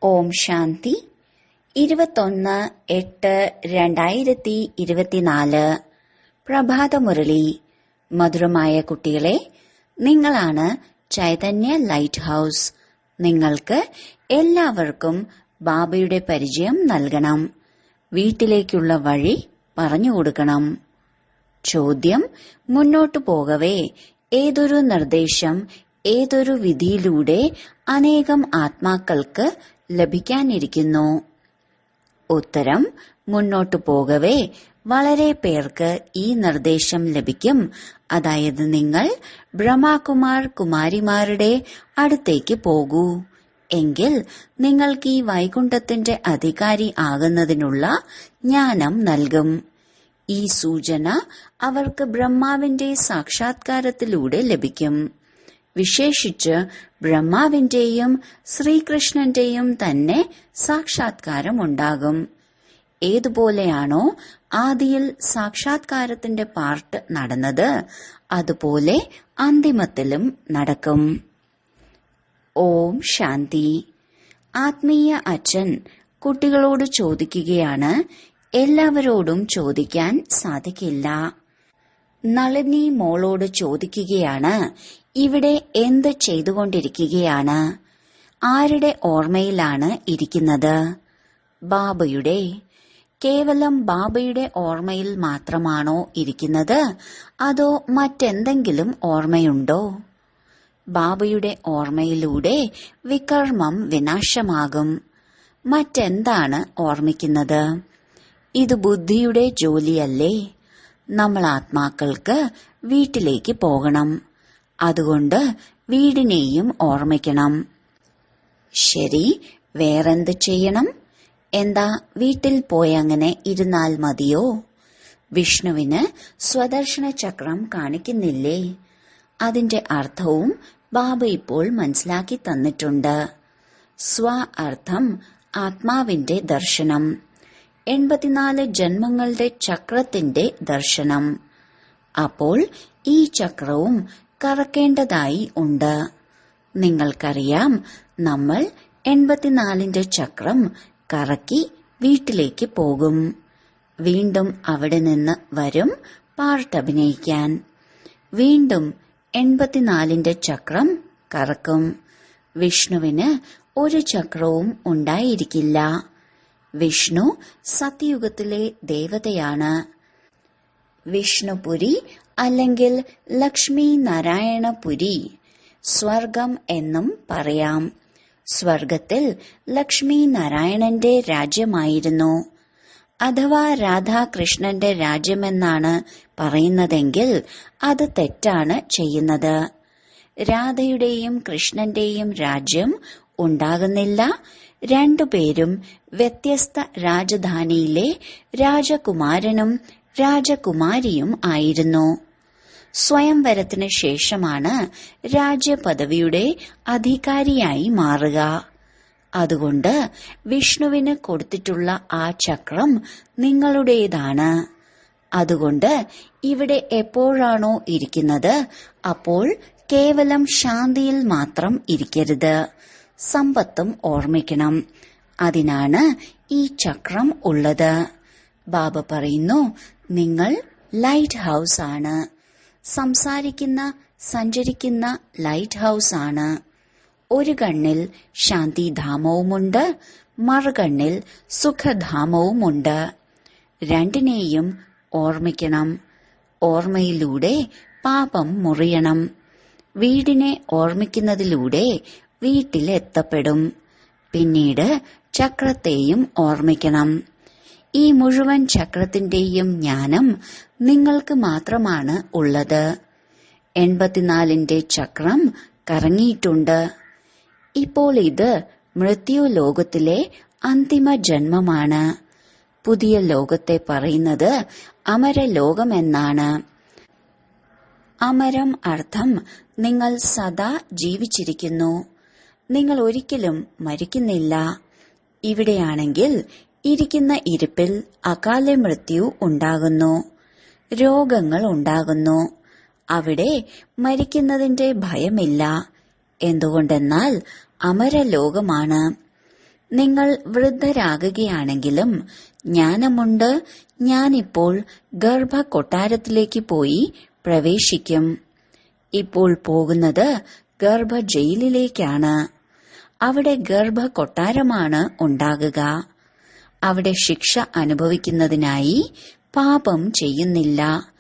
ഓം ശാന്തി 21/8/2024 പ്രഭാതമുരളി. മധുരമായ കുട്ടികളെ, നിങ്ങളാണ് ചൈതന്യ ലൈറ്റ് ഹൌസ്. നിങ്ങൾക്ക് എല്ലാവർക്കും ബാബയുടെ പരിചയം നൽകണം. വീട്ടിലേക്കുള്ള വഴി പറഞ്ഞുകൊടുക്കണം. ചോദ്യം: മുന്നോട്ടു പോകവേ ഏതൊരു നിർദ്ദേശം, ഏതൊരു വിധിയിലൂടെ അനേകം ആത്മാക്കൾക്ക് ലഭിക്കാനിരിക്കുന്നു? ഉത്തരം: മുന്നോട്ടു പോകവേ വളരെ പേർക്ക് ഈ നിർദ്ദേശം ലഭിക്കും. അതായത്, നിങ്ങൾ ബ്രഹ്മകുമാർ കുമാരിമാരുടെ അടുത്തേക്ക് പോകൂ. എങ്കിൽ നിങ്ങൾക്ക് ഈ വൈകുണ്ഠത്തിന്റെ അധികാരി ആകുന്നതിനുള്ള ജ്ഞാനം നൽകും. ഈ സൂചന അവർക്ക് ബ്രഹ്മാവിന്റെ സാക്ഷാത്കാരത്തിലൂടെ ലഭിക്കും. വിശേഷിച്ച് ബ്രഹ്മാവിന്റെയും ശ്രീകൃഷ്ണന്റെയും തന്നെ സാക്ഷാത്കാരമുണ്ടാകും. ഏതുപോലെയാണോ ആദിയിൽ സാക്ഷാത്കാരത്തിന്റെ പാർട്ട് നടന്നത്, അതുപോലെ അന്തിമത്തിലും നടക്കും. ഓം ശാന്തി. ആത്മീയ അച്ഛൻ കുട്ടികളോട് ചോദിക്കുകയാണ്. എല്ലാവരോടും ചോദിക്കാൻ സാധിക്കില്ല. നളിനി മോളോട് ചോദിക്കുകയാണ്, ഇവിടെ എന്ത് ചെയ്തുകൊണ്ടിരിക്കുകയാണ്? ആരുടെ ഓർമ്മയിലാണ് ഇരിക്കുന്നത്? ബാബയുടെ. കേവലം ബാബയുടെ ഓർമ്മയിൽ മാത്രമാണോ ഇരിക്കുന്നത്, അതോ മറ്റെന്തെങ്കിലും ഓർമ്മയുണ്ടോ? ബാബയുടെ ഓർമ്മയിലൂടെ വികർമ്മം വിനാശമാകും. മറ്റെന്താണ് ഓർമ്മിക്കുന്നത്? ഇത് ബുദ്ധിയുടെ ജോലിയല്ലേ? നമ്മൾ ആത്മാക്കൾക്ക് വീട്ടിലേക്ക് പോകണം. അതുകൊണ്ട് വീടിനെയും ഓർമ്മിക്കണം. ശരി, വേറെന്ത് ചെയ്യണം? എന്താ വീട്ടിൽ പോയങ്ങനെ ഇരുന്നാൽ മതിയോ? വിഷ്ണുവിന് സ്വദർശന ചക്രം കാണിക്കുന്നില്ലേ? അതിന്റെ അർത്ഥവും ബാബ ഇപ്പോൾ മനസ്സിലാക്കി തന്നിട്ടുണ്ട്. സ്വ അർത്ഥം ആത്മാവിന്റെ ദർശനം, 84 ജന്മങ്ങളുടെ ചക്രത്തിന്റെ ദർശനം. അപ്പോൾ ഈ ചക്രവും കറക്കേണ്ടതായി ഉണ്ട്. നിങ്ങൾക്കറിയാം, നമ്മൾ 84ന്റെ ചക്രം കറക്കി വീട്ടിലേക്ക് പോകും. വീണ്ടും അവിടെ നിന്ന് വരും പാർട്ട് അഭിനയിക്കാൻ. വീണ്ടും 84ന്റെ ചക്രം കറക്കും. വിഷ്ണുവിന് ഒരു ചക്രവും ഉണ്ടായിരിക്കില്ല. വിഷ്ണു സത്യയുഗത്തിലെ ദേവതയാണ്. വിഷ്ണുപുരി അല്ലെങ്കിൽ ലക്ഷ്മി നാരായണപുരി, സ്വർഗം എന്നും പറയാം. സ്വർഗത്തിൽ ലക്ഷ്മി നാരായണന്റെ രാജ്യമായിരുന്നു. അഥവാ രാധാകൃഷ്ണന്റെ രാജ്യമെന്നാണ് പറയുന്നതെങ്കിൽ അത് തെറ്റാണ് ചെയ്യുന്നത്. രാധയുടെയും കൃഷ്ണന്റെയും രാജ്യം ഉണ്ടാകുന്നില്ല. രണ്ടുപേരും വ്യത്യസ്ത രാജധാനിയിലെ രാജകുമാരനും രാജകുമാരിയും ആയിരുന്നു. സ്വയംവരത്തിന് ശേഷമാണ് രാജ്യപദവിയുടെ അധികാരിയായി മാറുക. അതുകൊണ്ട് വിഷ്ണുവിന് കൊടുത്തിട്ടുള്ള ആ ചക്രം നിങ്ങളുടേതാണ്. അതുകൊണ്ട് ഇവിടെ എപ്പോഴാണോ ഇരിക്കുന്നത്, അപ്പോൾ കേവലം ശാന്തിയിൽ മാത്രം ഇരിക്കരുത്. സമ്പത്തും ഓർമ്മിക്കണം. അതിനാണ് ഈ ചക്രം ഉള്ളത്. ബാബ പറയുന്നു, നിങ്ങൾ ലൈറ്റ് ഹൌസ് ആണ്. സംസാരിക്കുന്ന, സഞ്ചരിക്കുന്ന ലൈറ്റ് ഹൌസ് ആണ്. ഒരു കണ്ണിൽ ശാന്തിധാമവുമുണ്ട്, മറുകണ്ണിൽ സുഖധാമവുമുണ്ട്. രണ്ടിനെയും ഓർമ്മിക്കണം. ഓർമ്മയിലൂടെ പാപം മുറിയണം. വീടിനെ ഓർമ്മിക്കുന്നതിലൂടെ വീട്ടിലെത്തപ്പെടും. പിന്നീട് ചക്രത്തെയും ഓർമ്മിക്കണം. ഈ മുഴുവൻ ചക്രത്തിന്റെയും ജ്ഞാനം നിങ്ങൾക്ക് മാത്രമാണ് ഉള്ളത്. 84ന്റെ ചക്രം കറങ്ങിയിട്ടുണ്ട്. ഇപ്പോൾ ഇത് മൃത്യു ലോകത്തിലെ അന്തിമ ജന്മമാണ്. പുതിയ ലോകത്തെ പറയുന്നത് അമരലോകമെന്നാണ്. അമരം അർത്ഥം നിങ്ങൾ സദാ ജീവിച്ചിരിക്കുന്നു. നിങ്ങൾ ഒരിക്കലും മരിക്കുന്നില്ല. ഇവിടെയാണെങ്കിൽ ഇരിക്കുന്ന ഇരിപ്പിൽ അകാല മൃത്യു ഉണ്ടാകുന്നു, രോഗങ്ങൾ ഉണ്ടാകുന്നു. അവിടെ മരിക്കുന്നതിന്റെ ഭയമില്ല. എന്തുകൊണ്ടെന്നാൽ അമരലോകമാണ്. നിങ്ങൾ വൃദ്ധരാകുകയാണെങ്കിലും ജ്ഞാനമുണ്ട്, ഞാനിപ്പോൾ ഗർഭകൊട്ടാരത്തിലേക്ക് പോയി പ്രവേശിക്കും. ഇപ്പോൾ പോകുന്നത് ഗർഭ ജയിലിലേക്കാണ്. അവിടെ ഗർഭകൊട്ടാരമാണ് ഉണ്ടാകുക. അവിടെ ശിക്ഷ അനുഭവിക്കുന്നതിനായി പാപം ചെയ്യുന്നില്ല.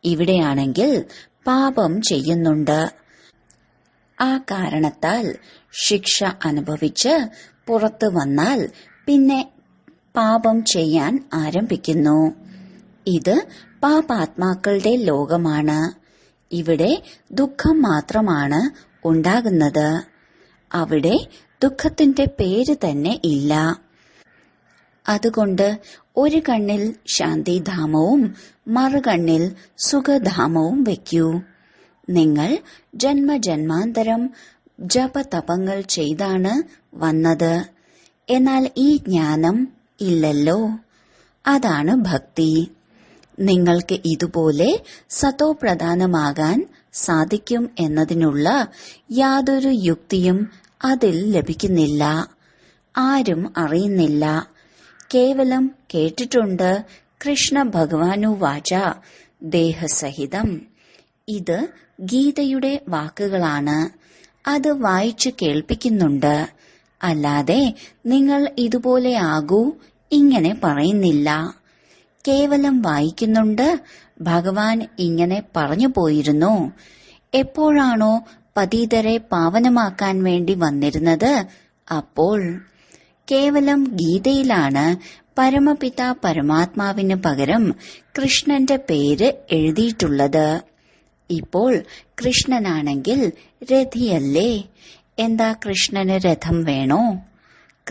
ഇവിടെയാണെങ്കിൽ പാപം ചെയ്യുന്നുണ്ട്. ആ കാരണത്താൽ ശിക്ഷ അനുഭവിച്ച് പുറത്തു വന്നാൽ പിന്നെ പാപം ചെയ്യാൻ ആരംഭിക്കുന്നു. ഇത് പാപാത്മാക്കളുടെ ലോകമാണ്. ഇവിടെ ദുഃഖം മാത്രമാണ് ഉണ്ടാകുന്നത്. അവിടെ ദുഃഖത്തിന്റെ പേര് തന്നെ ഇല്ല. അതുകൊണ്ട് ഒരു കണ്ണിൽ ശാന്തിധാമവും മറുകണ്ണിൽ സുഖധാമവും വയ്ക്കൂ. നിങ്ങൾ ജന്മജന്മാന്തരം ജപതപങ്ങൾ ചെയ്താണ് വന്നത്. എന്നാൽ ഈ ജ്ഞാനം ഇല്ലല്ലോ. അതാണ് ഭക്തി. നിങ്ങൾക്ക് ഇതുപോലെ സതോപ്രധാനമാകാൻ സാധിക്കും എന്നതിനുള്ള യാതൊരു യുക്തിയും അതിൽ ലഭിക്കുന്നില്ല. ആരും അറിയുന്നില്ല. കേവലം കേട്ടിട്ടുണ്ട്. കൃഷ്ണ ഭഗവാനുവാച ദേഹസഹിതം. ഇത് ഗീതയുടെ വാക്കുകളാണ്. അത് വായിച്ചു കേൾപ്പിക്കുന്നുണ്ട്. അല്ലാതെ നിങ്ങൾ ഇതുപോലെ ആകൂ ഇങ്ങനെ പറയുന്നില്ല. കേവലം വായിക്കുന്നുണ്ട്. ഭഗവാൻ ഇങ്ങനെ പറഞ്ഞു പോയിരുന്നു. എപ്പോഴാണോ പതിതരെ പാവനമാക്കാൻ വേണ്ടി വന്നിരുന്നത് അപ്പോൾ. കേവലം ഗീതയിലാണ് പരമപിത പരമാത്മാവിന് പകരം കൃഷ്ണന്റെ പേര് എഴുതിയിട്ടുള്ളത്. ഇപ്പോൾ കൃഷ്ണനാണെങ്കിൽ രഥിയല്ലേ. എന്താ കൃഷ്ണന് രഥം വേണോ?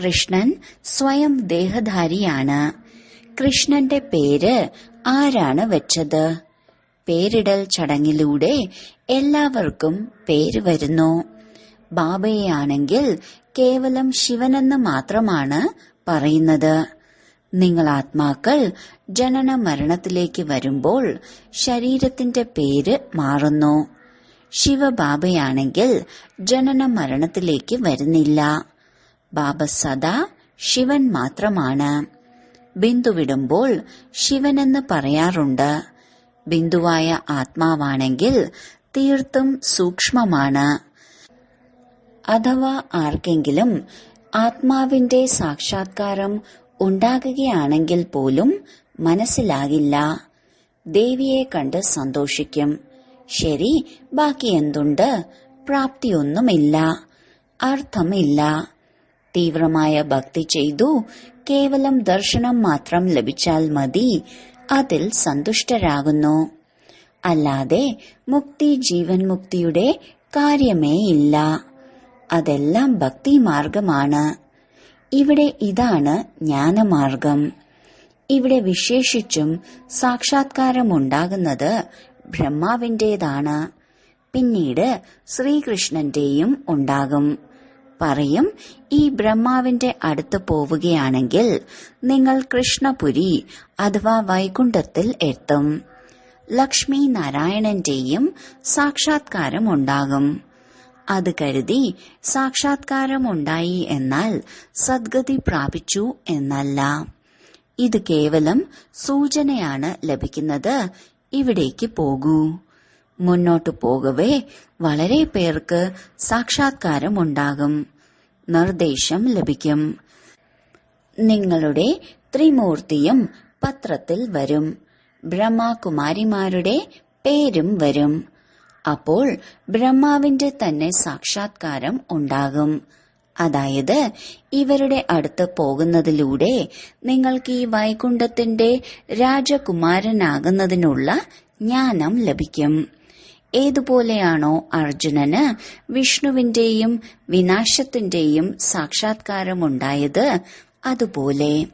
കൃഷ്ണൻ സ്വയം ദേഹധാരിയാണ്. കൃഷ്ണന്റെ പേര് ആരാണ് വെച്ചത്? പേരിടൽ ചടങ്ങിലൂടെ എല്ലാവർക്കും പേര് വരുന്നു. ബാബയെയാണെങ്കിൽ കേവലം ശിവനെന്ന് മാത്രമാണ് പറയുന്നത്. നിങ്ങൾ ആത്മാക്കൾ ജനന മരണത്തിലേക്ക് വരുമ്പോൾ ശരീരത്തിന്റെ പേര് മാറുന്നു. ശിവബാബയാണെങ്കിൽ ജനന മരണത്തിലേക്ക് വരുന്നില്ല. ബാബ സദാ ശിവൻ മാത്രമാണ്. ബിന്ദുവിടുമ്പോൾ ശിവനെന്ന് പറയാറുണ്ട്. ബിന്ദുവായ ആത്മാവാണെങ്കിൽ തീർത്തും സൂക്ഷ്മമാണ്. അഥവാ ആർക്കെങ്കിലും ആത്മാവിന്റെ സാക്ഷാത്കാരം ഉണ്ടാകുകയാണെങ്കിൽ പോലും മനസ്സിലാകില്ല. ദേവിയെ കണ്ട് സന്തോഷിക്കും. ശരി, ബാക്കി എന്തുണ്ട്? പ്രാപ്തിയൊന്നുമില്ല, അർത്ഥമില്ല. തീവ്രമായ ഭക്തി ചെയ്തു കേവലം ദർശനം മാത്രം ലഭിച്ചാൽ മതി. അതിൽ സന്തുഷ്ടരാകുന്നു. അല്ലാതെ മുക്തി ജീവൻ മുക്തിയുടെ കാര്യമേ ഇല്ല. അതെല്ലാം ഭക്തി മാർഗമാണ്. ഇവിടെ ഇതാണ് ജ്ഞാനമാർഗം. ഇവിടെ വിശേഷിച്ചും സാക്ഷാത്കാരമുണ്ടാകുന്നത് ബ്രഹ്മാവിന്റേതാണ്. പിന്നീട് ശ്രീകൃഷ്ണന്റെയും ഉണ്ടാകും. പറയും, ഈ ബ്രഹ്മാവിന്റെ അടുത്ത് പോവുകയാണെങ്കിൽ നിങ്ങൾ കൃഷ്ണപുരി അഥവാ വൈകുണ്ഠത്തിൽ എത്തും. ലക്ഷ്മി നാരായണന്റെയും സാക്ഷാത്കാരമുണ്ടാകും. അത് കരുതി സാക്ഷാത്കാരമുണ്ടായി എന്നാൽ സദ്ഗതി പ്രാപിച്ചു എന്നല്ല. ഇത് കേവലം സൂചനയാണ് ലഭിക്കുന്നത്. ഇവിടേക്ക് പോകൂ. മുന്നോട്ടു പോകവേ വളരെ പേർക്ക് സാക്ഷാത്കാരമുണ്ടാകും. നിർദ്ദേശം ലഭിക്കും. നിങ്ങളുടെ ത്രിമൂർത്തിയും പത്രത്തിൽ വരും. ബ്രഹ്മകുമാരിമാരുടെ പേരും വരും. അപ്പോൾ ബ്രഹ്മാവിന്റെ തന്നെ സാക്ഷാത്കാരം ഉണ്ടാകും. അതായത് ഇവരുടെ അടുത്ത് പോകുന്നതിലൂടെ നിങ്ങൾക്ക് ഈ വൈകുണ്ഠത്തിന്റെ രാജകുമാരനാകുന്നതിനുള്ള ജ്ഞാനം ലഭിക്കും. ഏതുപോലെയാണോ അർജുനന് വിഷ്ണുവിന്റെയും വിനാശത്തിന്റെയും സാക്ഷാത്കാരമുണ്ടായത്, അതുപോലെ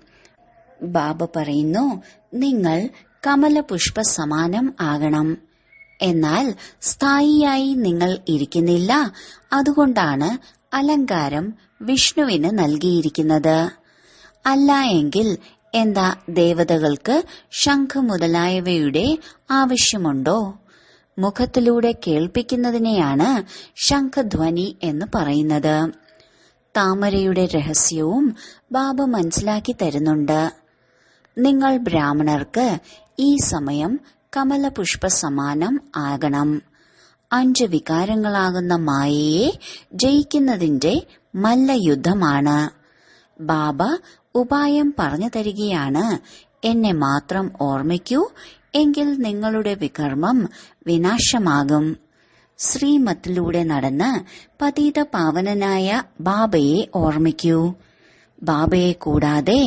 ബാബ പറയുന്നു, നിങ്ങൾ കമലപുഷ്പ സമാനം ആകണം. എന്നാൽ സ്ഥായിയായി നിങ്ങൾ ഇരിക്കുന്നില്ല. അതുകൊണ്ടാണ് അലങ്കാരം വിഷ്ണുവിന് നൽകിയിരിക്കുന്നത്. അല്ല എങ്കിൽ എന്താ ദേവതകൾക്ക് ശംഖ് മുതലായവയുടെ ആവശ്യമുണ്ടോ? മുഖത്തിലൂടെ കേൾപ്പിക്കുന്നതിനെയാണ് ശംഖധ്വനി എന്ന് പറയുന്നത്. താമരയുടെ രഹസ്യവും ബാബ മനസ്സിലാക്കി തരുന്നുണ്ട്. നിങ്ങൾ ബ്രാഹ്മണർക്ക് ഈ സമയം കമലപുഷ്പ സമാനം ആകണം. 5 വികാരങ്ങളാകുന്ന മായയെ ജയിക്കുന്നതിന്റെ മല്ലയുദ്ധമാണ്. ബാബ ഉപായം പറഞ്ഞു തരികയാണ്. എന്നെ മാത്രം ഓർമ്മിക്കൂ, എങ്കിൽ നിങ്ങളുടെ വികർമ്മം വിനാശമാകും. ശ്രീമത്തിലൂടെ നടന്ന് പതിത പാവനനായ ബാബയെ ഓർമ്മിക്കൂ. ബാബയെ കൂടാതെ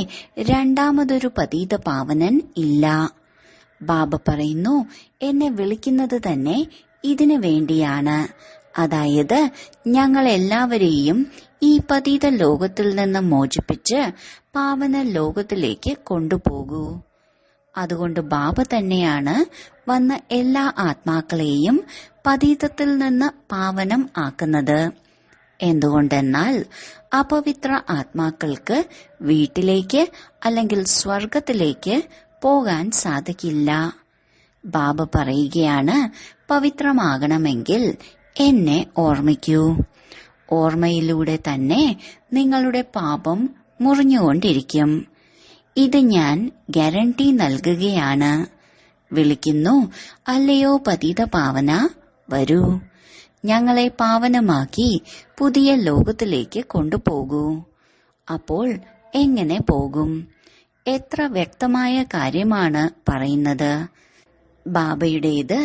രണ്ടാമതൊരു പതിത പാവനൻ ഇല്ല. ബാബ പറയുന്നു, എന്നെ വിളിക്കുന്നത് തന്നെ ഇതിനു വേണ്ടിയാണ്. അതായത് ഞങ്ങൾ എല്ലാവരെയും ഈ പതിത ലോകത്തിൽ നിന്ന് മോചിപ്പിച്ച് പാവന ലോകത്തിലേക്ക് കൊണ്ടുപോകൂ. അതുകൊണ്ട് ബാബ തന്നെയാണ് വന്ന എല്ലാ ആത്മാക്കളെയും പതിതത്തിൽ നിന്ന് പാവനം ആക്കുന്നത്. എന്തുകൊണ്ടെന്നാൽ അപവിത്ര ആത്മാക്കൾക്ക് വീട്ടിലേക്ക് അല്ലെങ്കിൽ സ്വർഗത്തിലേക്ക് പോകാൻ സാധിക്കില്ല. ബാബ പറയുകയാണ്, പവിത്രമാകണമെങ്കിൽ എന്നെ ഓർമ്മിക്കൂ. ഓർമ്മയിലൂടെ തന്നെ നിങ്ങളുടെ പാപം മുറിഞ്ഞുകൊണ്ടിരിക്കും. ഇത് ഞാൻ ഗ്യാരണ്ടി നൽകുകയാണ്. വിളിക്കുന്നു, അല്ലയോ പതിത പാവന, വരൂ, ഞങ്ങളെ പാവനമാക്കി പുതിയ ലോകത്തിലേക്ക് കൊണ്ടുപോകൂ. അപ്പോൾ എങ്ങനെ പോകും? എത്ര വ്യക്തമായ കാര്യമാണ് പറയുന്നത്. ബാബയുടേത്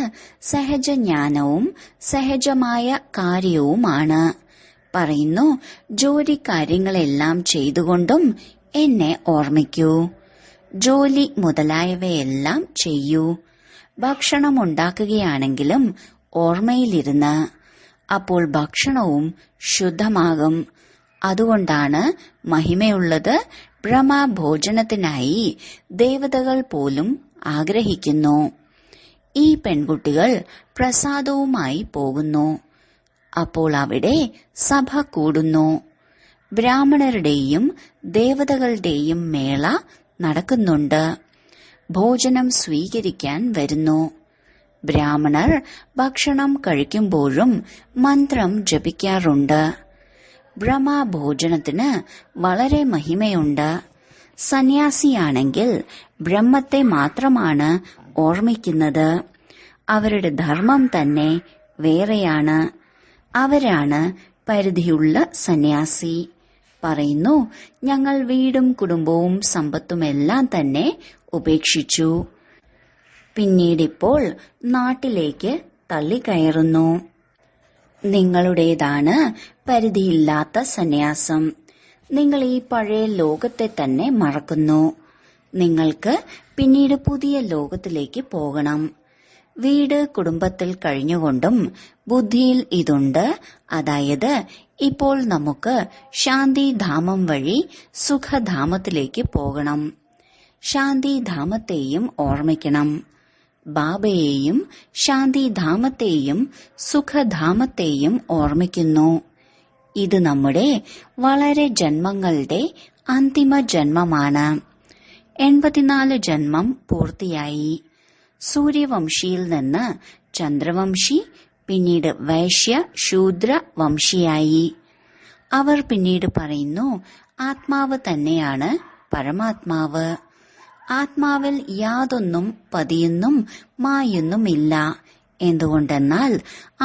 സഹജ ജ്ഞാനവും സഹജമായ കാര്യവുമാണ്. പറയുന്നു, ജോലി കാര്യങ്ങളെല്ലാം ചെയ്തുകൊണ്ടും എന്നെ ഓർമ്മിക്കൂ. ജോലി മുതലായവയെല്ലാം ചെയ്യൂ. ഭക്ഷണം ഉണ്ടാക്കുകയാണെങ്കിലും ഓർമ്മയിലിരുന്ന്. അപ്പോൾ ഭക്ഷണവും ശുദ്ധമാകും. അതുകൊണ്ടാണ് മഹിമയുള്ളത്. ബ്രഹ്മഭോജനത്തിനായി ദേവതകൾ പോലും ആഗ്രഹിക്കുന്നു. ഈ പെൺകുട്ടികൾ പ്രസാദവുമായി പോകുന്നു. അപ്പോൾ അവിടെ സഭ കൂടുന്നു. ബ്രാഹ്മണരുടെയും ദേവതകളുടെയും മേള നടക്കുന്നുണ്ട്. ഭോജനം സ്വീകരിക്കാൻ വരുന്നു. ബ്രാഹ്മണർ ഭക്ഷണം കഴിക്കുമ്പോഴും മന്ത്രം ജപിക്കാറുണ്ട്. ബ്രഹ്മഭോജനത്തിന് വളരെ മഹിമയുണ്ട്. സന്യാസിയാണെങ്കിൽ ബ്രഹ്മത്തെ മാത്രമാണ് ഓർമ്മിക്കുന്നത്. അവരുടെ ധർമ്മം തന്നെ വേറെയാണ്. അവരാണ് പരിധിയുള്ള സന്യാസി. പറയുന്നു, ഞങ്ങൾ വീടും കുടുംബവും സമ്പത്തുമെല്ലാം തന്നെ ഉപേക്ഷിച്ചു. പിന്നീടിപ്പോൾ നാട്ടിലേക്ക് തള്ളിക്കയറുന്നു. നിങ്ങളുടേതാണ് പരിധിയില്ലാത്ത സന്യാസം. നിങ്ങൾ ഈ പഴയ ലോകത്തെ തന്നെ മറക്കുന്നു. നിങ്ങൾക്ക് പിന്നീട് പുതിയ ലോകത്തിലേക്ക് പോകണം. വീട് കുടുംബത്തിൽ കഴിഞ്ഞുകൊണ്ടും ബുദ്ധിയിൽ ഇതുണ്ട്. അതായത് ഇപ്പോൾ നമുക്ക് ശാന്തിധാമം വഴി സുഖധാമത്തിലേക്ക് പോകണം. ശാന്തിധാമത്തെയും ഓർമ്മിക്കണം. ബാബയെയും ശാന്തിധാമത്തെയും സുഖധാമത്തെയും ഓർമ്മിക്കുന്നു. ഇത് നമ്മുടെ വളരെ ജന്മങ്ങളുടെ അന്തിമ ജന്മമാണ്. 84 ജന്മം പൂർത്തിയായി. സൂര്യവംശിയിൽ നിന്ന് ചന്ദ്രവംശി, പിന്നീട് വൈശ്യ ശൂദ്ര വംശിയായി. അവർ പിന്നീട് പറയുന്നു, ആത്മാവ് തന്നെയാണ് പരമാത്മാവ്. ആത്മാവിൽ യാതൊന്നും പതിയുന്നും മായുന്നുമില്ല. എന്തുകൊണ്ടെന്നാൽ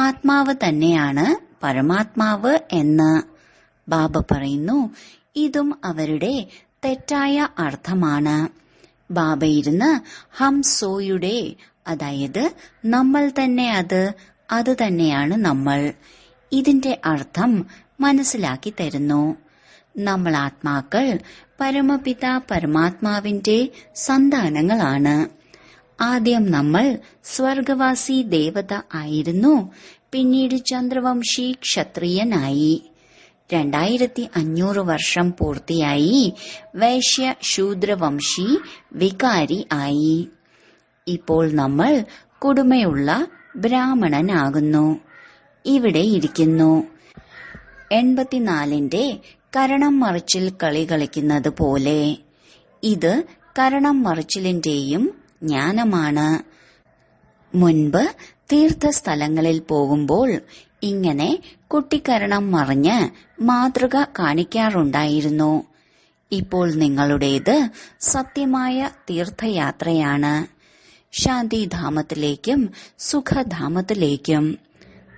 ആത്മാവ് തന്നെയാണ് പരമാത്മാവ് എന്ന്. ബാബ പറയുന്നു, ഇതും അവരുടെ തെറ്റായ അർത്ഥമാണ്. ബാബ ഇരുന്ന് ഹം സോയുടെ, അതായത് നമ്മൾ തന്നെ അത് തന്നെയാണ് നമ്മൾ, ഇതിന്റെ അർത്ഥം മനസ്സിലാക്കി തരുന്നു. നമ്മൾ ആത്മാക്കൾ പരമപിത പരമാത്മാവിന്റെ സന്താനങ്ങളാണ്. ആദ്യം നമ്മൾ സ്വർഗവാസി ദേവത ആയിരുന്നു. പിന്നീട് ചന്ദ്രവംശി ക്ഷത്രിയനായി. 2500 വർഷം പൂർത്തിയായി. വൈശ്യ ശൂദ്രവംശി വികാരി ആയി. ഇപ്പോൾ നമ്മൾ കുടുമയുള്ള ബ്രാഹ്മണനാകുന്നു. ഇവിടെ ഇരിക്കുന്നു. 84ന്റെ കരണം മറിച്ചിൽ കളി കളിക്കുന്നത് പോലെ. ഇത് കരണം മറിച്ചിലിന്റെയും ജ്ഞാനമാണ്. മുൻപ് തീർത്ഥസ്ഥലങ്ങളിൽ പോകുമ്പോൾ ഇങ്ങനെ കുട്ടിക്കരണം മറിഞ്ഞ് മാതൃക കാണിക്കാറുണ്ടായിരുന്നു. ഇപ്പോൾ നിങ്ങളുടേത് സത്യമായ തീർത്ഥയാത്രയാണ്, ശാന്തിധാമത്തിലേക്കും സുഖധാമത്തിലേക്കും.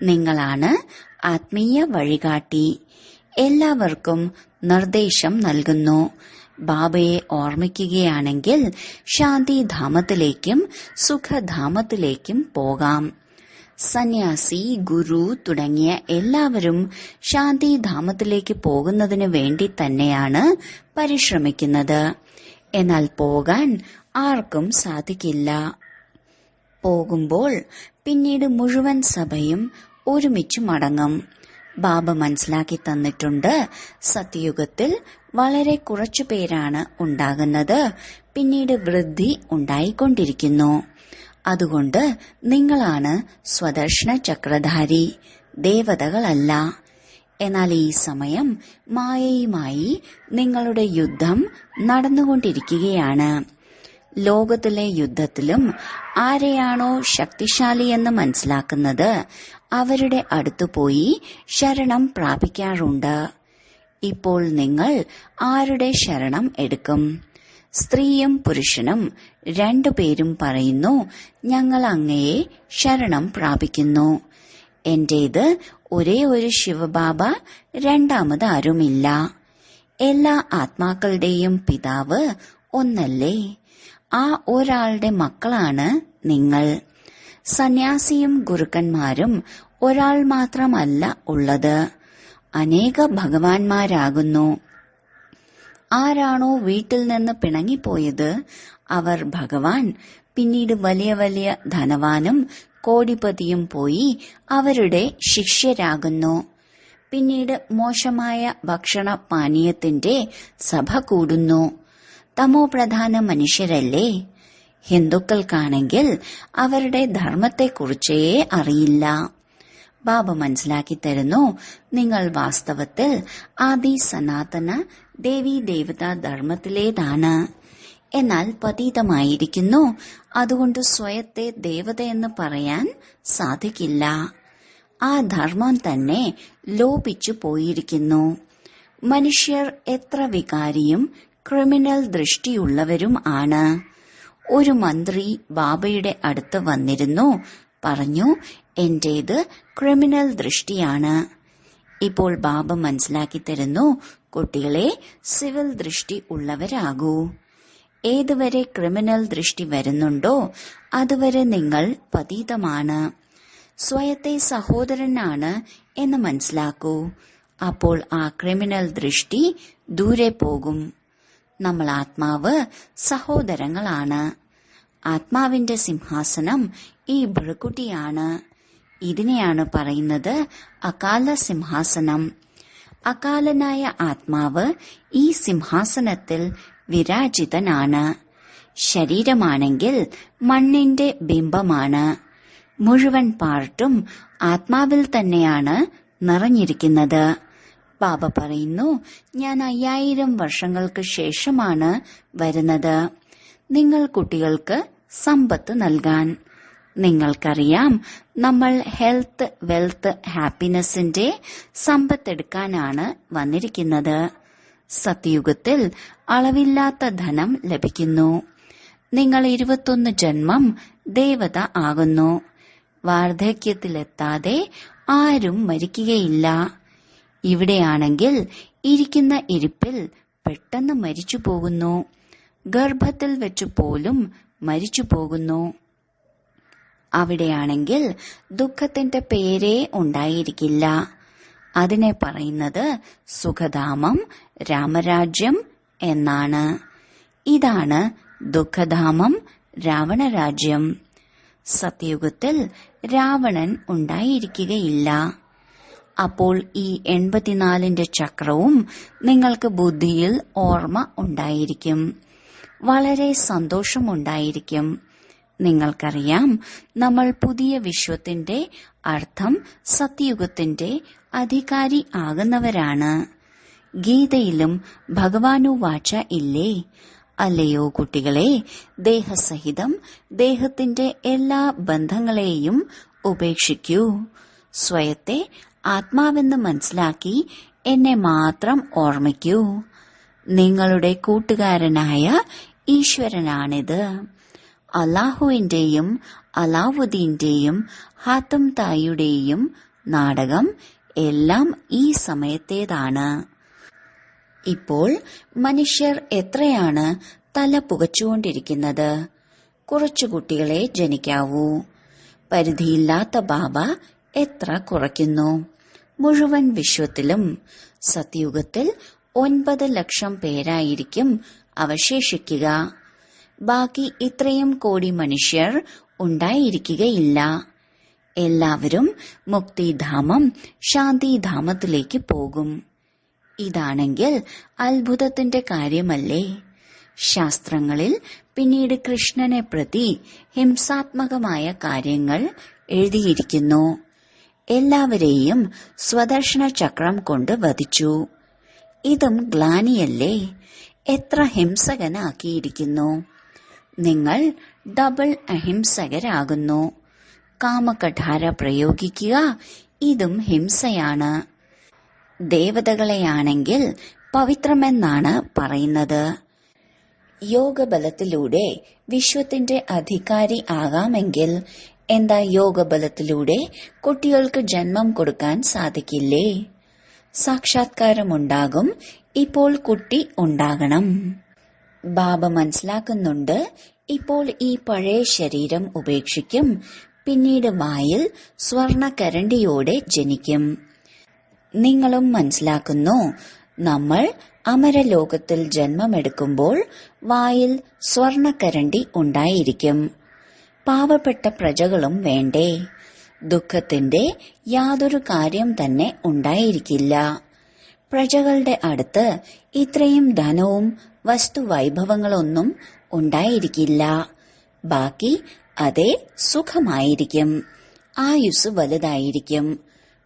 നിങ്ങളാണ് ആത്മീയ വഴികാട്ടി. എല്ലാവർക്കും നിർദ്ദേശം നൽകുന്നു. ബാബയെ ഓർമ്മിക്കുകയാണെങ്കിൽ ശാന്തിധാമത്തിലേക്കും സുഖധാമത്തിലേക്കും പോകാം. സന്യാസി, ഗുരു തുടങ്ങിയ എല്ലാവരും ശാന്തിധാമത്തിലേക്ക് പോകുന്നതിന് വേണ്ടി തന്നെയാണ് പരിശ്രമിക്കുന്നത്. എന്നാൽ പോകാൻ ആർക്കും സാധിക്കില്ല. പോകുമ്പോൾ പിന്നീട് മുഴുവൻ സഭയും ഒരുമിച്ച് മടങ്ങും. ബാബ മനസ്സിലാക്കി തന്നിട്ടുണ്ട്, സത്യയുഗത്തിൽ വളരെ കുറച്ചു പേരാണ് ഉണ്ടാകുന്നത്, പിന്നീട് വൃദ്ധി ഉണ്ടായിക്കൊണ്ടിരിക്കുന്നു. അതുകൊണ്ട് നിങ്ങളാണ് സ്വദർശന ചക്രധാരി, ദേവതകളല്ല. എന്നാൽ ഈ സമയം മായയുമായി നിങ്ങളുടെ യുദ്ധം നടന്നുകൊണ്ടിരിക്കുകയാണ്. ലോകത്തിലെ യുദ്ധത്തിലും ആരെയാണോ ശക്തിശാലിയെന്ന് മനസ്സിലാക്കുന്നത് അവരുടെ അടുത്തു പോയി ശരണം പ്രാപിക്കാറുണ്ട്. ഇപ്പോൾ നിങ്ങൾ ആരുടെ ശരണം എടുക്കും? സ്ത്രീയും പുരുഷനും രണ്ടുപേരും പറയുന്നു, ഞങ്ങൾ അങ്ങയെ ശരണം പ്രാപിക്കുന്നു. എന്റേത് ഒരേ ഒരു ശിവബാബ, രണ്ടാമത് ആരുമില്ല. എല്ലാ ആത്മാക്കളുടെയും പിതാവ് ഒന്നല്ലേ? ആ ഒരാളുടെ മക്കളാണ് നിങ്ങൾ. സന്യാസിയും ഗുരുക്കന്മാരും ഒരാൾ മാത്രമല്ല ഉള്ളത്, അനേക ഭഗവാന്മാരാകുന്നു. ആരാണോ വീട്ടിൽ നിന്ന് പിണങ്ങിപ്പോയത് അവർ ഭഗവാൻ, പിന്നീട് വലിയ വലിയ ധനവാനും കോടിപതിയും പോയി അവരുടെ ശിഷ്യരാകുന്നു. പിന്നീട് മോശമായ ഭക്ഷണ പാനീയത്തിന്റെ സഭ കൂടുന്നു. തമോപ്രധാന മനുഷ്യരല്ലേ? ഹിന്ദുക്കൾക്കാണെങ്കിൽ അവരുടെ ധർമ്മത്തെക്കുറിച്ചേ അറിയില്ല. ബാബ മനസ്സിലാക്കി തരുന്നു, നിങ്ങൾ വാസ്തവത്തിൽ ആദി സനാതന ദേവീ ദേവതാ ധർമ്മത്തിലേതാണ്. എന്നാൽ പതീതമായിരിക്കുന്നു. അതുകൊണ്ട് സ്വയത്തെ ദേവതയെന്ന് പറയാൻ സാധിക്കില്ല. ആ ധർമ്മം തന്നെ ലോപിച്ചു പോയിരിക്കുന്നു. മനുഷ്യർ എത്ര വികാരിയും ക്രിമിനൽ ദൃഷ്ടിയുള്ളവരും ആണ്. ഒരു മന്ത്രി ബാബയുടെ അടുത്ത് വന്നിരുന്നു, പറഞ്ഞു, എന്റേത് ക്രിമിനൽ ദൃഷ്ടിയാണ്. ഇപ്പോൾ ബാബ മനസ്സിലാക്കി തരുന്നു, കുട്ടികളെ സിവിൽ ദൃഷ്ടി ഉള്ളവരാകൂ. ഏതുവരെ ക്രിമിനൽ ദൃഷ്ടി വരുന്നുണ്ടോ അതുവരെ നിങ്ങൾ പതീതമാണ്. സ്വയത്തെ സഹോദരനാണ് എന്ന് മനസ്സിലാക്കൂ. അപ്പോൾ ആ ക്രിമിനൽ ദൃഷ്ടി ദൂരെ പോകും. നമ്മൾ ആത്മാവ് സഹോദരങ്ങളാണ്. ആത്മാവിന്റെ സിംഹാസനം ഈ ഭൃക്കുട്ടിയാണ്. ഇതിനെയാണ് പറയുന്നത് അകാല സിംഹാസനം. അകാലനായ ആത്മാവ് ഈ സിംഹാസനത്തിൽ വിരാജിതനാണ്. ശരീരമാണെങ്കിൽ മണ്ണിന്റെ ബിംബമാണ്. മുഴുവൻ പാർട്ടും ആത്മാവിൽ തന്നെയാണ് നിറഞ്ഞിരിക്കുന്നത്. ബാബ പറയുന്നു, ഞാൻ 5000 വർഷങ്ങൾക്ക് ശേഷമാണ് വരുന്നത് നിങ്ങൾ കുട്ടികൾക്ക് സമ്പത്ത് നൽകാൻ. നിങ്ങൾക്കറിയാം, നമ്മൾ ഹെൽത്ത്, വെൽത്ത്, ഹാപ്പിനെസിന്റെ സമ്പത്തെടുക്കാനാണ് വന്നിരിക്കുന്നത്. സത്യയുഗത്തിൽ അളവില്ലാത്ത ധനം ലഭിക്കുന്നു. നിങ്ങൾ 21 ജന്മം ദേവത ആകുന്നു. വാർദ്ധക്യത്തിലെത്താതെ ആരും മരിക്കുകയില്ല. ഇവിടെയാണെങ്കിൽ ഇരിക്കുന്ന ഇരിപ്പിൽ പെട്ടെന്ന് മരിച്ചു പോകുന്നു. ഗർഭത്തിൽ വെച്ചു പോലും മരിച്ചു പോകുന്നു. അവിടെയാണെങ്കിൽ ദുഃഖത്തിന്റെ പേരേ ഉണ്ടായിരിക്കില്ല. അതിനെ പറയുന്നത് സുഖധാമം, രാമരാജ്യം എന്നാണ്. ഇതാണ് ദുഃഖധാമം, രാവണരാജ്യം. സത്യയുഗത്തിൽ രാവണൻ ഉണ്ടായിരിക്കുകയില്ല. അപ്പോൾ ഈ 84ന്റെ ചക്രവും നിങ്ങൾക്ക് ബുദ്ധിയിൽ ഓർമ്മ ഉണ്ടായിരിക്കും. വളരെ സന്തോഷമുണ്ടായിരിക്കും. നിങ്ങൾക്കറിയാം, നമ്മൾ പുതിയ വിശ്വത്തിന്റെ അർത്ഥം സത്യയുഗത്തിന്റെ അധികാരി ആകുന്നവരാണ്. ഗീതയിലും ഭഗവാനുവാച ഇല്ലേ? അല്ലയോ കുട്ടികളെ, ദേഹസഹിതം ദേഹത്തിന്റെ എല്ലാ ബന്ധങ്ങളെയും ഉപേക്ഷിക്കൂ. സ്വയത്തെ ആത്മാവെന്ന് മനസ്സിലാക്കി എന്നെ മാത്രം ഓർമ്മിക്കൂ. നിങ്ങളുടെ കൂട്ടുകാരനായ ഈശ്വരനാണിത്. അല്ലാഹുവിന്റെയും അലാവുദ്ദീന്റെയും ഹാത്തം തായിയുടെയും നാടകം എല്ലാം ഈ സമയത്തേതാണ്. ഇപ്പോൾ മനുഷ്യർ എത്രയാണ് തല പുകച്ചുകൊണ്ടിരിക്കുന്നത്. കുറച്ചു കുട്ടികളെ ജനിക്കാവൂ. പരിധിയില്ലാത്ത ബാബ എത്ര കുറയ്ക്കുന്നു. മുഴുവൻ വിശ്വത്തിലും സത്യുഗത്തിൽ 9 ലക്ഷം പേരായിരിക്കും അവശേഷിക്കുക. ബാക്കി ഇത്രയും കോടി മനുഷ്യർ ഉണ്ടായിരിക്കുകയില്ല. എല്ലാവരും മുക്തിധാമം ശാന്തിധാമത്തിലേക്ക് പോകും. ഇതാണെങ്കിൽ അത്ഭുതത്തിന്റെ കാര്യമല്ലേ. ശാസ്ത്രങ്ങളിൽ പിന്നീട് കൃഷ്ണനെ പ്രതി ഹിംസാത്മകമായ കാര്യങ്ങൾ എഴുതിയിരിക്കുന്നു. എല്ലാവരെയും സ്വദർശന ചക്രം കൊണ്ട് വധിച്ചു. ഇതും ഗ്ലാനിയല്ലേ. എത്ര ഹിംസകനാക്കിയിരിക്കുന്നു. നിങ്ങൾ ഡബിൾ അഹിംസകരാകുന്നു. കാമകഠാര പ്രയോഗിക്കുക, ഇതും ഹിംസയാണ്. ദേവതകളെയാണെങ്കിൽ പവിത്രമെന്നാണ് പറയുന്നത്. യോഗബലത്തിലൂടെ വിശ്വത്തിന്റെ അധികാരി ആകാമെങ്കിൽ എന്താ യോഗബലത്തിലൂടെ കുട്ടികൾക്ക് ജന്മം കൊടുക്കാൻ സാധിക്കില്ലേ? സാക്ഷാത്കാരമുണ്ടാകും. ഇപ്പോൾ കുട്ടി ഉണ്ടാകണം. ബാബ മനസ്സിലാക്കുന്നുണ്ട്. ഇപ്പോൾ ഈ പഴയ ശരീരം ഉപേക്ഷിക്കും. പിന്നീട് വായിൽ സ്വർണക്കരണ്ടിയോടെ ജനിക്കും. നിങ്ങളും മനസ്സിലാക്കുന്നു. നമ്മൾ അമരലോകത്തിൽ ജന്മമെടുക്കുമ്പോൾ വായിൽ സ്വർണക്കരണ്ടി ഉണ്ടായിരിക്കും. പാവപ്പെട്ട പ്രജകളും വേണ്ടേ? ദുഃഖത്തിന്റെ യാതൊരു കാര്യം തന്നെ ഉണ്ടായിരിക്കില്ല. പ്രജകളുടെ അടുത്ത് ഇത്രയും ധനവും വസ്തുവൈഭവങ്ങളൊന്നും ഉണ്ടായിരിക്കില്ല. ബാക്കി അതേ സുഖമായിരിക്കും. ആയുസ് വലുതായിരിക്കും.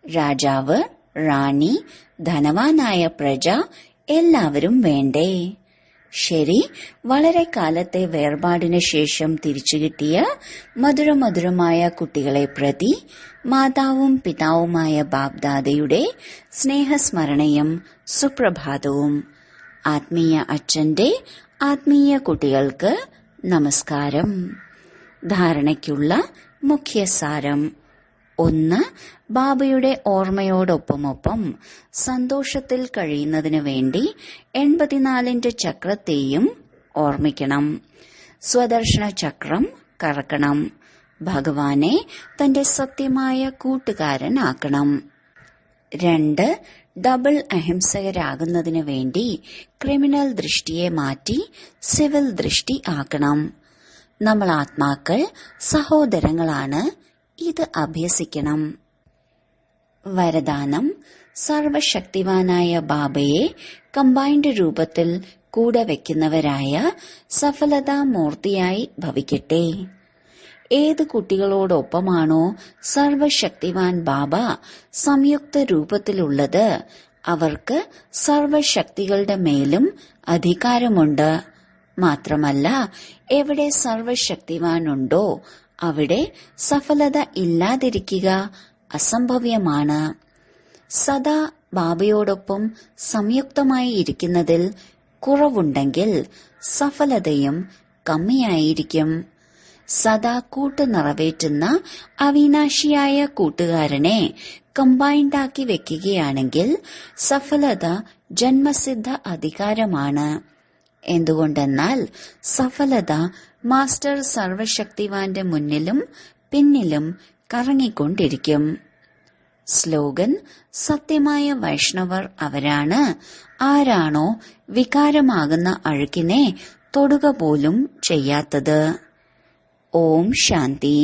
രാജാവ്, റാണി, ധനവാനായ പ്രജ എല്ലാവരും വേണ്ടേ? ശരി, വളരെ കാലത്തെ വേർപാടിന് ശേഷം തിരിച്ചുകിട്ടിയ മധുരമധുരമായ കുട്ടികളെ പ്രതി മാതാവും പിതാവുമായ ബാബ്ദാദയുടെ സ്നേഹസ്മരണയും സുപ്രഭാതവും. ആത്മീയ അച്ഛന്റെ ആത്മീയ കുട്ടികൾക്ക് നമസ്കാരം. ധാരണയ്ക്കുള്ള മുഖ്യസാരം: 1. ബാബയുടെ ഓർമ്മയോടൊപ്പമൊപ്പം സന്തോഷത്തിൽ കഴിയുന്നതിനു വേണ്ടി 84ന്റെ ചക്രത്തെയും ഓർമ്മിക്കണം. സ്വദർശന ചക്രം കറക്കണം. ഭഗവാനെ തന്റെ സത്യമായ കൂട്ടുകാരനാക്കണം. 2. ഡബിൾ അഹിംസകരാകുന്നതിനു വേണ്ടി ക്രിമിനൽ ദൃഷ്ടിയെ മാറ്റി സിവിൽ ദൃഷ്ടി ആക്കണം. നമ്മൾ ആത്മാക്കൾ സഹോദരങ്ങളാണ്. ഇത് അഭ്യസിക്കണം. വരദാനം: സർവശക്തിവാനായ ബാബയെ കമ്പൈൻഡ് രൂപത്തിൽ കൂടെ വയ്ക്കുന്നവരായ സഫലതാമൂർത്തിയായി ഭവിക്കട്ടെ. ഏത് കുട്ടികളോടൊപ്പമാണോ സർവശക്തിവാൻ ബാബ സംയുക്ത രൂപത്തിലുള്ളത്, അവർക്ക് സർവശക്തികളുടെ മേലും അധികാരമുണ്ട്. മാത്രമല്ല, എവിടെ സർവശക്തിവാനുണ്ടോ അവിടെ സഫലത ഇല്ലാതിരിക്കുക അസംഭവ്യമാണ്. സദാ ബാബയോടൊപ്പം സംയുക്തമായി ഇരിക്കുന്നതിൽ കുറവുണ്ടെങ്കിൽ സഫലതയും കമ്മിയായിരിക്കും. സദാ കൂട്ട് നിറവേറ്റുന്ന അവിനാശിയായ കൂട്ടുകാരനെ കമ്പൈൻഡാക്കി വെക്കുകയാണെങ്കിൽ സഫലത ജന്മസിദ്ധ അധികാരമാണ്. എന്തുകൊണ്ടെന്നാൽ സഫലത മാസ്റ്റർ സർവശക്തിവാന്റെ മുന്നിലും പിന്നിലും കറങ്ങിക്കൊണ്ടിരിക്കും. സ്ലോഗൻ: സത്യമായ വൈഷ്ണവർ അവരാണ് ആരാണോ വികാരമാകുന്ന അഴുക്കിനെ തൊടുക പോലും ചെയ്യാത്തത്. ഓം ശാന്തി.